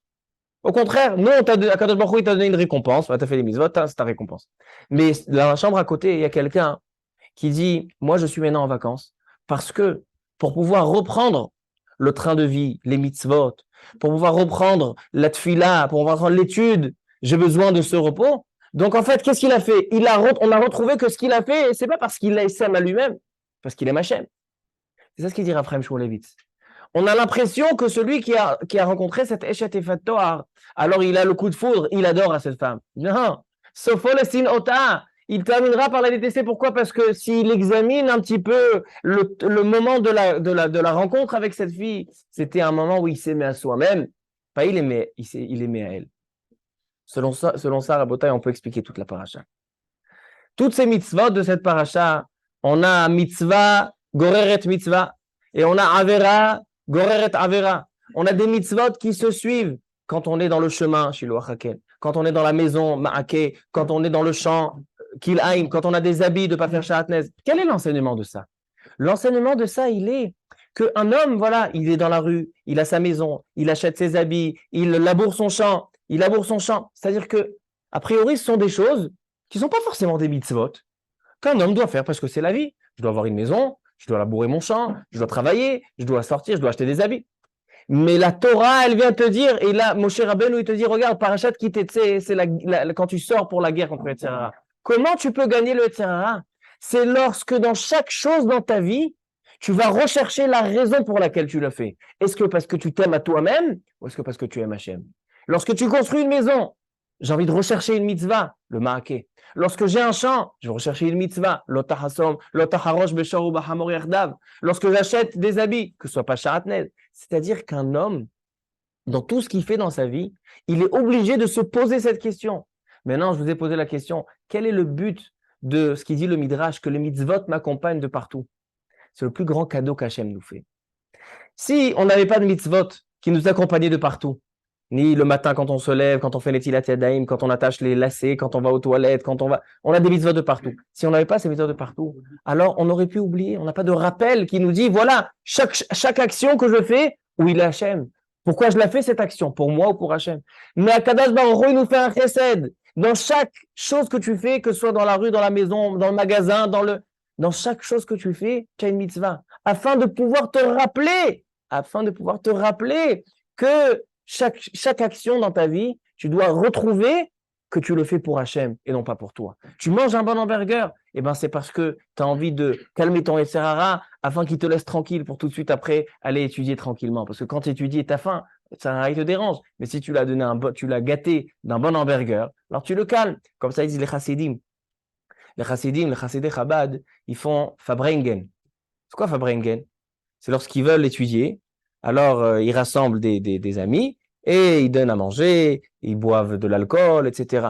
Au contraire, non, Akadosh Baruch Hu, il t'a donné une récompense. Tu as fait les mitzvot, c'est ta récompense. Mais dans la chambre à côté, il y a quelqu'un qui dit, moi, je suis maintenant en vacances parce que pour pouvoir reprendre le train de vie, les mitzvot, pour pouvoir reprendre la tfila, pour pouvoir reprendre l'étude, j'ai besoin de ce repos. Donc, en fait, qu'est-ce qu'il a fait? On a retrouvé que ce qu'il a fait, c'est pas parce qu'il s'aime à lui-même, parce qu'il aime Hachem. C'est ça ce qu'il dit Ephraim Shmulevitz. On a l'impression que celui qui a rencontré cette Eshet Efat Toar, alors il a le coup de foudre, il adore à cette femme. Non, Sofolesin Ota, il terminera par la détester. Pourquoi? Parce que s'il examine un petit peu le moment de la rencontre avec cette fille, c'était un moment où il s'aimait à soi-même. Pas il aimait à elle. Selon ça, Rabotai, on peut expliquer toute la paracha. Toutes ces mitzvot de cette paracha, on a mitzvah, goreret mitzvah, et on a avera, goreret avera. On a des mitzvot qui se suivent quand on est dans le chemin, Shiloh Hakel, quand on est dans la maison, Ma'ake, quand on est dans le champ, Kil'aim, quand on a des habits de ne pas faire Sha'atnez. Quel est l'enseignement de ça? L'enseignement de ça, il est qu'un homme, voilà, il est dans la rue, il a sa maison, il achète ses habits, il laboure son champ, C'est-à-dire que, a priori, ce sont des choses qui ne sont pas forcément des mitzvot qu'un homme doit faire parce que c'est la vie. Je dois avoir une maison, je dois labourer mon champ, je dois travailler, je dois sortir, je dois acheter des habits. Mais la Torah, elle vient te dire, et là, Moshe Rabbeinu, il te dit, regarde, Parashat Kitetsé, c'est quand tu sors pour la guerre contre le Yetzer Hara. Comment tu peux gagner le Yetzer Hara? C'est lorsque dans chaque chose dans ta vie, tu vas rechercher la raison pour laquelle tu le fais. Est-ce que parce que tu t'aimes à toi-même ou est-ce que parce que tu aimes Hachem? Lorsque tu construis une maison, j'ai envie de rechercher une mitzvah, le ma'ake. Lorsque j'ai un champ, je vais rechercher une mitzvah, lotahasom, lotaharosh besharu bahamor yardav. Lorsque j'achète des habits, que ce soit pas sharatnez. C'est-à-dire qu'un homme, dans tout ce qu'il fait dans sa vie, il est obligé de se poser cette question. Maintenant, je vous ai posé la question, quel est le but de ce qu'il dit le Midrash, que les mitzvot m'accompagnent de partout? C'est le plus grand cadeau qu'Hachem nous fait. Si on n'avait pas de mitzvot qui nous accompagnaient de partout, ni le matin quand on se lève, quand on fait les tilat yadayim, quand on attache les lacets, quand on va aux toilettes, on a des mitzvot de partout. Si on n'avait pas ces mitzvot de partout, alors on aurait pu oublier. On n'a pas de rappel qui nous dit, voilà, chaque action que je fais, où il est Hachem. Pourquoi je la fais cette action? Pour moi ou pour Hachem? Mais Akadosh Baruch Hu, il nous fait un chesed. Dans chaque chose que tu fais, que ce soit dans la rue, dans la maison, dans le magasin, dans chaque chose que tu fais, tu as une mitzvah. Afin de pouvoir te rappeler que chaque action dans ta vie, tu dois retrouver que tu le fais pour Hachem et non pas pour toi. Tu manges un bon hamburger, et ben c'est parce que tu as envie de calmer ton Yetzer Hara afin qu'il te laisse tranquille pour tout de suite après aller étudier tranquillement. Parce que quand tu étudies et tu as faim, ça il te dérange. Mais si tu l'as tu l'as gâté d'un bon hamburger, alors tu le calmes. Comme ça, ils disent les chassidim. Les chassidim, les chassidé Chabad, ils font Fabrengen. C'est quoi Fabrengen? C'est lorsqu'ils veulent étudier, alors ils rassemblent des amis et ils donnent à manger, ils boivent de l'alcool, etc.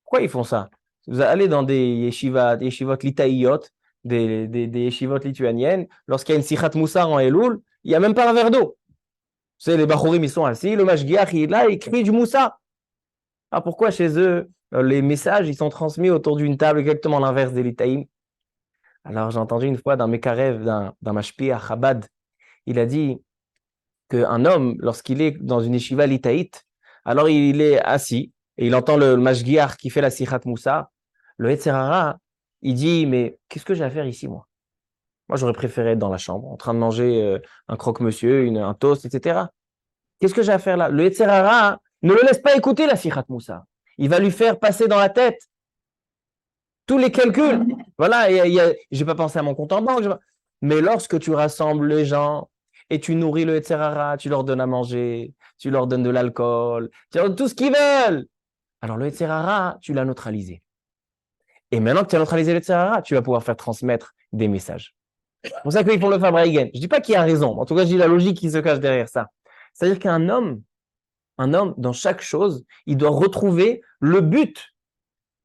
Pourquoi ils font ça? Vous allez dans des yeshivot litaïot, des yeshivot lituaniennes, lorsqu'il y a une sichat moussar en Elul, il n'y a même pas un verre d'eau. Vous savez, les bachourim, ils sont assis, le mashgiach, il est là, il crie du moussar. Ah, pourquoi chez eux, les messages, ils sont transmis autour d'une table exactement l'inverse des litaïm? Alors, j'ai entendu une fois dans Mekarev, d'un mashpi à Chabad, il a dit qu'un homme, lorsqu'il est dans une yeshiva litaïte, alors il est assis et il entend le mashgiach qui fait la sichat moussa. Le Yetzer Hara, il dit, mais qu'est-ce que j'ai à faire ici, moi? Moi, j'aurais préféré être dans la chambre, en train de manger un croque-monsieur, un toast, etc. Qu'est-ce que j'ai à faire là? Le Yetzer Hara ne le laisse pas écouter la sichat moussa. Il va lui faire passer dans la tête tous les calculs. Voilà, j'ai pas pensé à mon compte en banque. Mais lorsque tu rassembles les gens et tu nourris le Yetzer Hara, tu leur donnes à manger, tu leur donnes de l'alcool, tu leur donnes tout ce qu'ils veulent. Alors le Yetzer Hara, tu l'as neutralisé. Et maintenant que tu as neutralisé le Yetzer Hara, tu vas pouvoir faire transmettre des messages. C'est pour ça qu'ils font le Fabraïgen. Je dis pas qu'il y a raison. En tout cas, je dis la logique qui se cache derrière ça. C'est-à-dire qu'un homme, dans chaque chose, il doit retrouver le but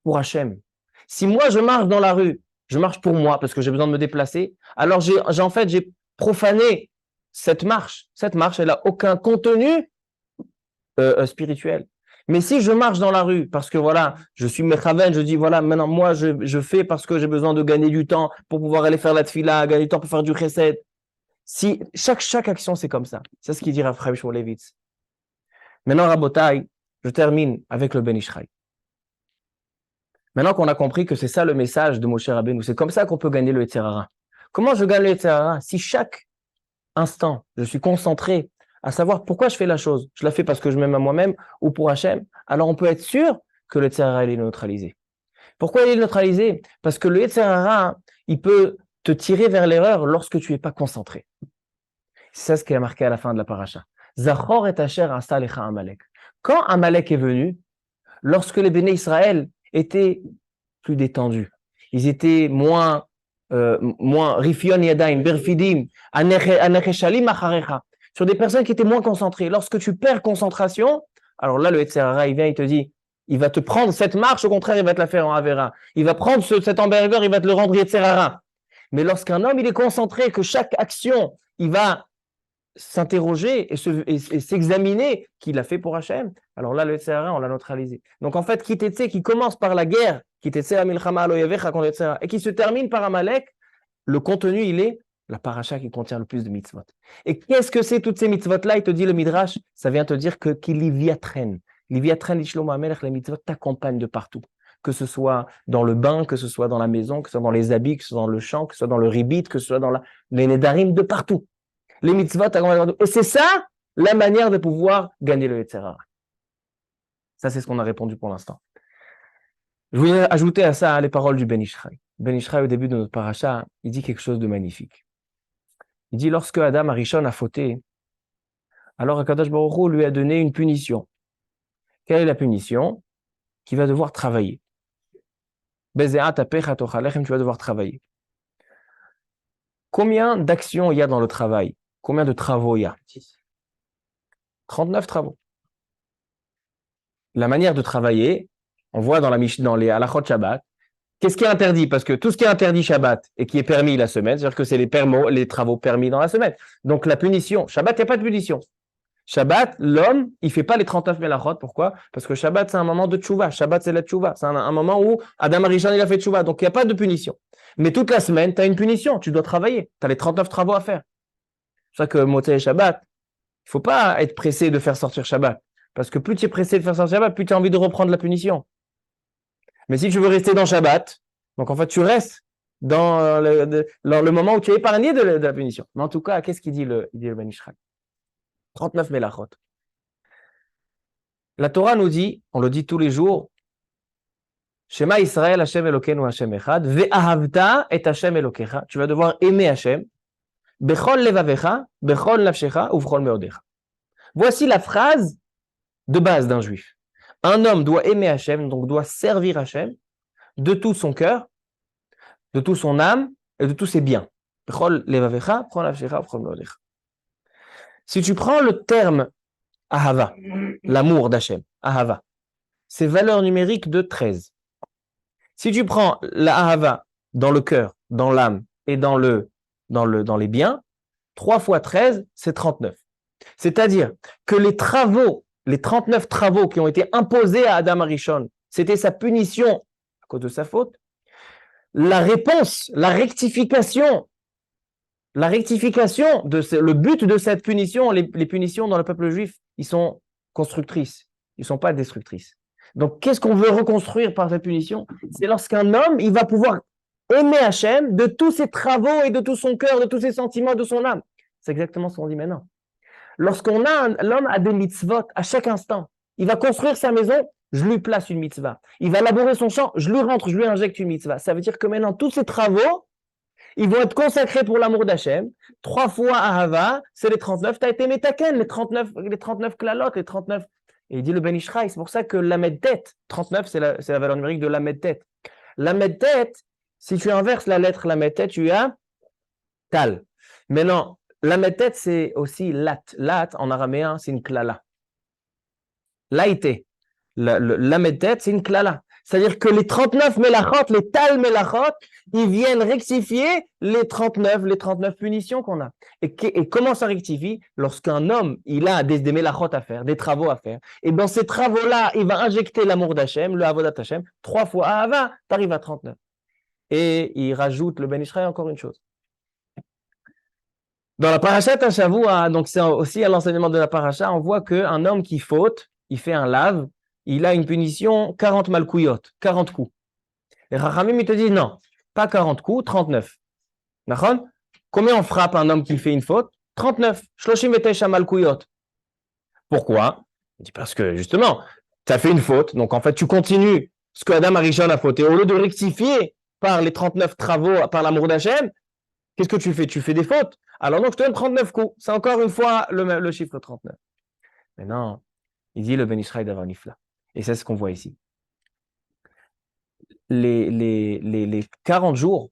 pour Hachem. Si moi, je marche dans la rue, je marche pour moi parce que j'ai besoin de me déplacer, alors j'ai profané cette marche. Cette marche, elle n'a aucun contenu spirituel. Mais si je marche dans la rue parce que voilà, je suis mechaven, je dis voilà, maintenant moi je fais parce que j'ai besoin de gagner du temps pour pouvoir aller faire la tfila, gagner du temps pour faire du chesed. Si chaque action c'est comme ça, c'est ce qu'il dit Rav Chaim Shmulevitz. Maintenant Rabotai, je termine avec le Ben Ishraï. Maintenant qu'on a compris que c'est ça le message de Moshe Rabbeinu, c'est comme ça qu'on peut gagner le Yetzer Hara. Comment je gagne le Yetzer Hara? Si chaque instant, je suis concentré à savoir pourquoi je fais la chose, je la fais parce que je m'aime à moi-même ou pour Hachem, alors on peut être sûr que le Yetzer Hara est neutralisé. Pourquoi il est neutralisé? Parce que le Yetzer Hara, il peut te tirer vers l'erreur lorsque tu n'es pas concentré. C'est ça ce qui est marqué à la fin de la paracha. Zachor et Asher asa lecha Amalek. Quand Amalek est venu, lorsque les béné Israël étaient plus détendus, ils étaient moins rifion yadaim, berfidim, anecheshalim acharecha, sur des personnes qui étaient moins concentrées. Lorsque tu perds concentration, alors là, le Yetzer Hara, il vient, il te dit, il va te prendre cette marche, au contraire, il va te la faire en Avera. Il va prendre cet hamburger, il va te le rendre Yetzer Hara. Mais lorsqu'un homme, il est concentré, que chaque action, il va s'interroger et s'examiner qu'il a fait pour Hachem, alors là, le Yetzer Hara, on l'a neutralisé. Donc en fait, qui commence par la guerre, et qui se termine par Amalek, le contenu, il est la paracha qui contient le plus de mitzvot. Et qu'est-ce que c'est toutes ces mitzvot-là? Il te dit le Midrash, ça vient te dire qu'il liviatren. Liviatren, l'ishlomo amelech, les mitzvot t'accompagnent de partout. Que ce soit dans le bain, que ce soit dans la maison, que ce soit dans les habits, que ce soit dans le champ, que ce soit dans le ribit, que ce soit dans les nedarim, de partout. Les mitzvot t'accompagnent de partout. Et c'est ça la manière de pouvoir gagner le Yetzer Hara. Ça, c'est ce qu'on a répondu pour l'instant. Je voulais ajouter à ça les paroles du Ben Ishraï. Ben Ishraï, au début de notre paracha, il dit quelque chose de magnifique. Il dit, lorsque Adam Arishon a fauté, alors Akadosh Baruch Hu lui a donné une punition. Quelle est la punition? Qui va devoir travailler. Bezéat apecha tochalechem, tu vas devoir travailler. Combien d'actions il y a dans le travail? Combien de travaux il y a? 39 travaux. La manière de travailler, on voit dans les halachot Shabbat, qu'est-ce qui est interdit? Parce que tout ce qui est interdit Shabbat et qui est permis la semaine, c'est-à-dire que c'est les travaux permis dans la semaine. Donc la punition, Shabbat, il n'y a pas de punition. Shabbat, l'homme, il ne fait pas les 39 melachot. Pourquoi? Parce que Shabbat, c'est un moment de tchouva. Shabbat, c'est la tchouva. C'est un moment où Adam Arishon, il a fait tchouva. Donc il n'y a pas de punition. Mais toute la semaine, tu as une punition. Tu dois travailler. Tu as les 39 travaux à faire. C'est pour ça que Motzei Shabbat, il ne faut pas être pressé de faire sortir Shabbat. Parce que plus tu es pressé de faire sortir Shabbat, plus tu as envie de reprendre la punition. Mais si tu veux rester dans Shabbat, donc en fait, tu restes dans le moment où tu es épargné de la punition. Mais en tout cas, qu'est-ce qu'il dit le Ben Ishraï? 39 melachot. La Torah nous dit, on le dit tous les jours, Shema Israël, Hashem Elokeinu Hashem Echad, Ve'ahavta et Hashem Elokecha. Tu vas devoir aimer Hashem, Bechol levavecha, Bechol nafshecha, Uvchol meodecha. Voici la phrase de base d'un juif. Un homme doit aimer Hashem, donc doit servir Hashem de tout son cœur, de toute son âme et de tous ses biens. Bechol levavecha, Bechol nafshecha, Uvchol meodecha. Si tu prends le terme Ahava, l'amour d'Hachem, Ahava, c'est valeur numérique de 13. Si tu prends la Ahava dans le cœur, dans l'âme et dans les biens, 3 fois 13, c'est 39. C'est-à-dire que les 39 travaux qui ont été imposés à Adam Arishon, c'était sa punition à cause de sa faute. La réponse, la rectification, le but de cette punition, les punitions dans le peuple juif, ils sont constructrices, ils ne sont pas destructrices. Donc, qu'est-ce qu'on veut reconstruire par cette punition? C'est lorsqu'un homme, il va pouvoir aimer Hachem de tous ses travaux et de tout son cœur, de tous ses sentiments, de son âme. C'est exactement ce qu'on dit maintenant. L'homme a des mitzvot à chaque instant. Il va construire sa maison, je lui place une mitzvah. Il va labourer son champ, je lui injecte une mitzvah. Ça veut dire que maintenant, tous ses travaux, ils vont être consacrés pour l'amour d'Hachem. 3 fois Ahava, c'est les 39. Tu as été métaken, les 39 klalot, les 39. Et il dit le Ben Ishraï, c'est pour ça que Lamed Tet, 39, c'est la valeur numérique de Lamed Tet. Lamed Tet, si tu inverses la lettre Lamed Tet, tu as Tal. Maintenant, Lamed Tet, c'est aussi Lat. Lat, en araméen, c'est une klala. Laïté. Lamed Tet, c'est une klala. C'est-à-dire que les 39 melachot, les tal melachot, ils viennent rectifier les 39 punitions qu'on a. Et comment ça rectifie? Lorsqu'un homme, il a des melachot à faire, des travaux à faire, et dans ces travaux-là, il va injecter l'amour d'Hachem, le avodat Hachem, 3 fois Ahava, tu arrives à 39. Et il rajoute, le Ben Ishraï, encore une chose. Dans la parashat Hashavua, donc c'est aussi à l'enseignement de la parasha, on voit qu'un homme qui faute, il fait un lave, il a une punition 40 malkouyot, 40 coups. Les Rachamim, ils te disent non, pas 40 coups, 39. D'accord? Combien on frappe un homme qui fait une faute? 39. Shloshim vetesha malkouyot. Pourquoi? Il dit parce que justement, tu as fait une faute, donc en fait tu continues ce que Adam Arishon a fauté. Au lieu de rectifier par les 39 travaux, par l'amour d'Hachem, qu'est-ce que tu fais? Tu fais des fautes. Alors donc je te donne 39 coups. C'est encore une fois le chiffre 39. Mais non, il dit le Ben Ishraï d'avoir nifla. Et c'est ce qu'on voit ici. Les 40 jours,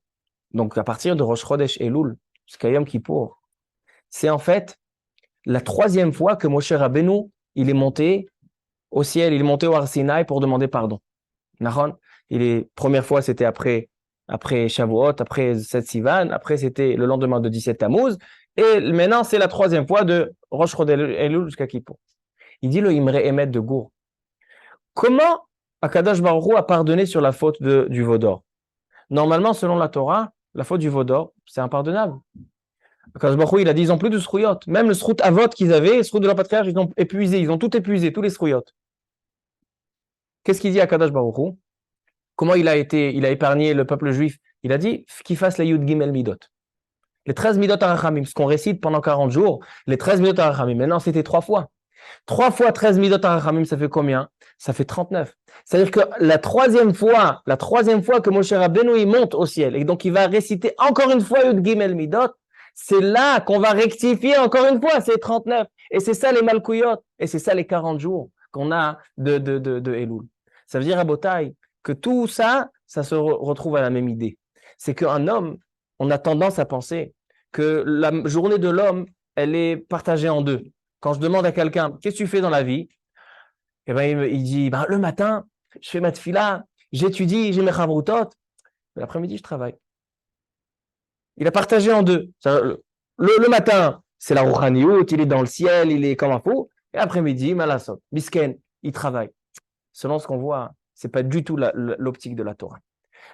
donc à partir de Rosh Chodesh Elul jusqu'à Yom Kippour, c'est en fait la 3e fois que Moshe Rabbeinu, il est monté au ciel, il est monté au Har Sinaï pour demander pardon. Première fois, c'était après Shavuot, après 7 Sivan, après c'était le lendemain de 17 Tammuz, et maintenant c'est la 3e fois de Rosh Chodesh Elul jusqu'à Kippour. Il dit le Imre Emet de Gour. Comment Akadosh Baruch Hu a pardonné sur la faute du veau d'or? Normalement, selon la Torah, la faute du veau d'or, c'est impardonnable. Akadosh Baruch Hu, il a dit, ils n'ont plus de srouyot. Même le srout avot qu'ils avaient, le srout de leur patriarche, ils ont épuisé, ils ont tout épuisé, tous les srouyot. Qu'est-ce qu'il dit à Akadosh Baruch Hu? Comment il a épargné le peuple juif? Il a dit qu'il fasse les Yud Gimel Midot. Les 13 Midot Arachamim, ce qu'on récite pendant 40 jours, les 13 Midot Arachamim. Maintenant, c'était 3 fois. 3 fois 13 Midot Arachamim, ça fait combien? Ça fait 39. C'est-à-dire que la troisième fois que Moshe Rabbeinu il monte au ciel, et donc il va réciter encore une fois Yud Gimel Midot, c'est là qu'on va rectifier encore une fois, c'est 39. Et c'est ça les Malkouyot, et c'est ça les 40 jours. qu'on a de Elul. Ça veut dire à Botaï que tout ça, ça se retrouve à la même idée. C'est qu'un homme, on a tendance à penser que la journée de l'homme, elle est partagée en deux. Quand je demande à quelqu'un, qu'est-ce que tu fais dans la vie? Eh ben, il dit, ben, le matin, je fais ma tefila, j'étudie, j'ai mes chavrutot. L'après-midi, je travaille. Il a partagé en deux. Le matin, c'est la rouhaniout, il est dans le ciel, il est comme un fou. Et l'après-midi, malasot, misken, il travaille. Selon ce qu'on voit, c'est pas du tout l'optique de la Torah.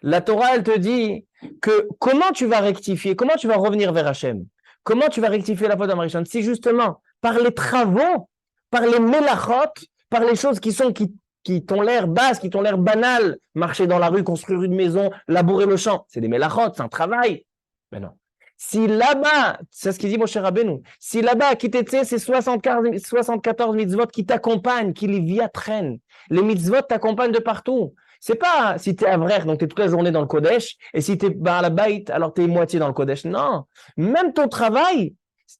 La Torah, elle te dit que comment tu vas rectifier, comment tu vas revenir vers Hachem, comment tu vas rectifier la faute d'Amarishon, si justement par les travaux, par les melachot, par les choses qui t'ont l'air basses, qui t'ont l'air banales, marcher dans la rue, construire une maison, labourer le champ, c'est des melachot, c'est un travail. Mais non. Si là-bas, c'est ce qu'il dit Moshe Rabbeinu, si là-bas, qui t'étais, c'est 74 mitzvot qui t'accompagnent, qui les viatrennent, les mitzvot t'accompagnent de partout. C'est pas si tu es avrer, donc tu es toute la journée dans le Kodesh, et si tu es à la Baït, alors tu es moitié dans le Kodesh. Non. Même ton travail,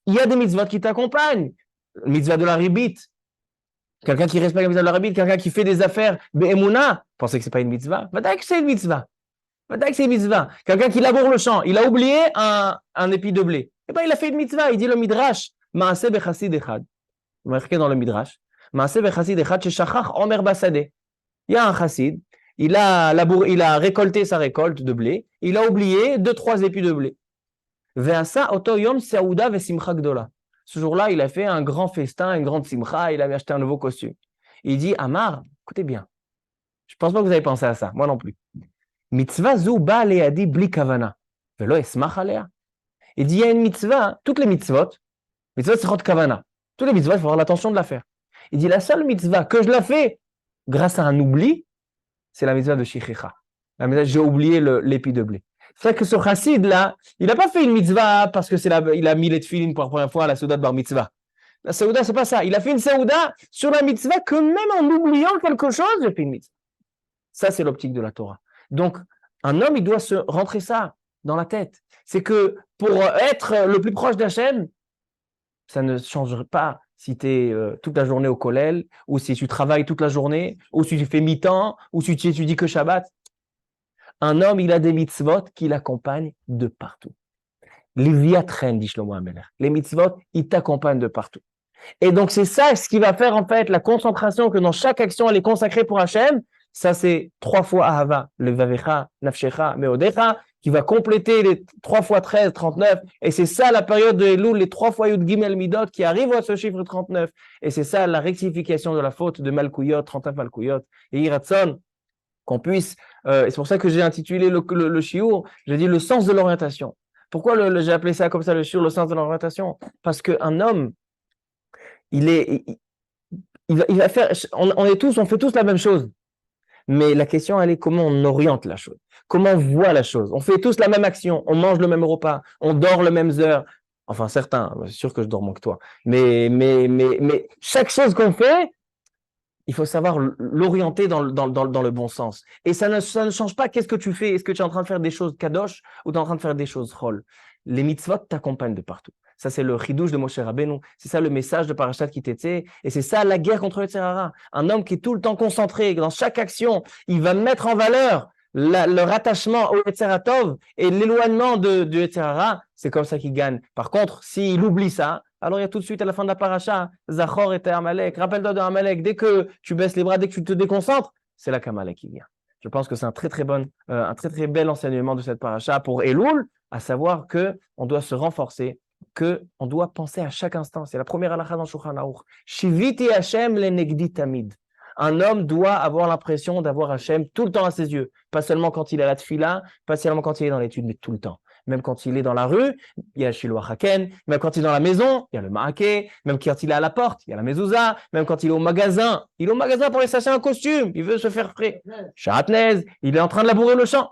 il y a des mitzvot qui t'accompagnent. Le mitzvah de la ribit. Quelqu'un qui respecte la mitzvah de la ribit, quelqu'un qui fait des affaires, be'emuna, pensez que c'est pas une mitzvah. Va que c'est une mitzvah. Va que c'est une mitzvah. Quelqu'un qui laboure le champ, il a oublié un épi de blé. Eh bien, il a fait une mitzvah. Il dit le midrash, ma'aseh bechassid echad. Marqué dans le midrash, ma'aseh bechassid echad sheshachach omer basadeh. Il y a un chassid, il a récolté sa récolte de blé, il a oublié 2-3 épis de blé. Ve'asa oto yom seouda ve'simcha gdola. Ce jour-là, il a fait un grand festin, une grande simcha, il avait acheté un nouveau costume. Il dit, Amar, écoutez bien, je ne pense pas que vous avez pensé à ça, moi non plus. Mitzvah zu ba leadi bli kavana. Velo esmach alea. Il dit, il y a une mitzvah, toutes les mitzvot c'est chot kavana. Toutes les mitzvot, il faut avoir l'attention de la faire. Il dit, la seule mitzvah que je la fais grâce à un oubli, c'est la mitzvah de Shichicha. La mitzvah, j'ai oublié l'épi de blé. C'est vrai que ce chassid-là, il n'a pas fait une mitzvah parce que il a mis les tefilines pour la première fois à la Seuda de Bar Mitzvah. La Seuda, c'est pas ça. Il a fait une Seuda sur la mitzvah que même en oubliant quelque chose, j'ai fait une mitzvah. Ça, c'est l'optique de la Torah. Donc, un homme, il doit se rentrer ça dans la tête. C'est que pour être le plus proche d'Hachem, ça ne change pas si tu es toute la journée au kollel, ou si tu travailles toute la journée, ou si tu fais mi-temps, ou si tu étudies que Shabbat. Un homme, il a des mitzvot qui l'accompagnent de partout. Les viatren, dit Shlomo HaMelech. Les mitzvot, ils t'accompagnent de partout. Et donc, c'est ça ce qui va faire, en fait, la concentration que dans chaque action, elle est consacrée pour Hachem. Ça, c'est 3 fois Ahava, le Vavecha, Nafshecha, Meodecha, qui va compléter les 3 fois 13, 39. Et c'est ça la période de Elul, les 3 fois Yud Gimel Midot, qui arrivent à ce chiffre 39. Et c'est ça la rectification de la faute de Malkouyot, 39 Malkouyot. Et Iratson, qu'on puisse, et c'est pour ça que j'ai intitulé le shiur, j'ai dit le sens de l'orientation. Pourquoi j'ai appelé ça comme ça le shiur, le sens de l'orientation? Parce qu'un homme, il va faire, on fait tous la même chose. Mais la question, elle est comment on oriente la chose, comment on voit la chose. On fait tous la même action, on mange le même repas, on dort les mêmes heures. Enfin, certains, c'est sûr que je dors moins que toi. Mais chaque chose qu'on fait, il faut savoir l'orienter dans le bon sens. Et ça ne change pas qu'est-ce que tu fais. Est-ce que tu es en train de faire des choses kadosh ou tu es en train de faire des choses chol? Les mitzvot t'accompagnent de partout. Ça, c'est le chidouche de Moshe Rabbeinu. C'est ça le message de Parashat Kitetsé. Et c'est ça la guerre contre le Yetzer Hara. Un homme qui est tout le temps concentré, dans chaque action, il va mettre en valeur le rattachement au Yetzer Hatov et l'éloignement de Yetzer Hara. C'est comme ça qu'il gagne. Par contre, s'il oublie ça, alors il y a tout de suite à la fin de la paracha, Zachor et Amalek, rappelle-toi de Amalek, dès que tu baisses les bras, dès que tu te déconcentres, c'est là qu'Amalek qui vient. Je pense que c'est un très très bel enseignement de cette paracha pour Elul, à savoir que on doit se renforcer, que on doit penser à chaque instant. C'est la première halakha dans Shulchan Aruch. Shiviti Hashem lenegdi tamid. Un homme doit avoir l'impression d'avoir Hashem tout le temps à ses yeux, pas seulement quand il est à la tefila, pas seulement quand il est dans l'étude, mais tout le temps. Même quand il est dans la rue, il y a le Shiloh Haken. Même quand il est dans la maison, il y a le Maaké. Même quand il est à la porte, il y a la Mezouza. Même quand il est au magasin, il est au magasin pour aller s'acheter un costume. Il veut se faire frais. Shatnez, il est en train de labourer le champ.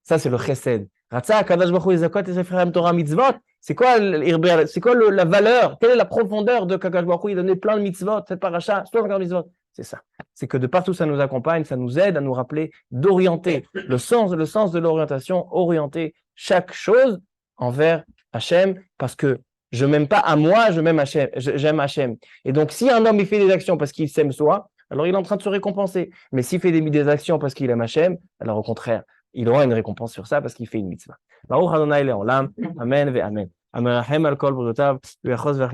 Ça, c'est le chesed. Ratza, Kadash Baruch Hu Yezakot et Seferem Torah Mitzvot. C'est quoi la valeur? Quelle est la profondeur de Kadash Baruch Hu? Il donnait plein de mitzvot, cette paracha, 60 mitzvot. C'est ça. C'est que de partout ça nous accompagne, ça nous aide à nous rappeler d'orienter le sens de l'orientation, orienter chaque chose envers Hachem, parce que Je m'aime pas à moi, je m'aime Hachem, j'aime Hachem. Et donc, si un homme il fait des actions parce qu'il s'aime soi, alors il est en train de se récompenser. Mais s'il fait des actions parce qu'il aime Hachem, alors au contraire, il aura une récompense sur ça parce qu'il fait une mitzvah. Baruch Adonai Le'olam. Amen ve Amen. Amen al kol brodotav,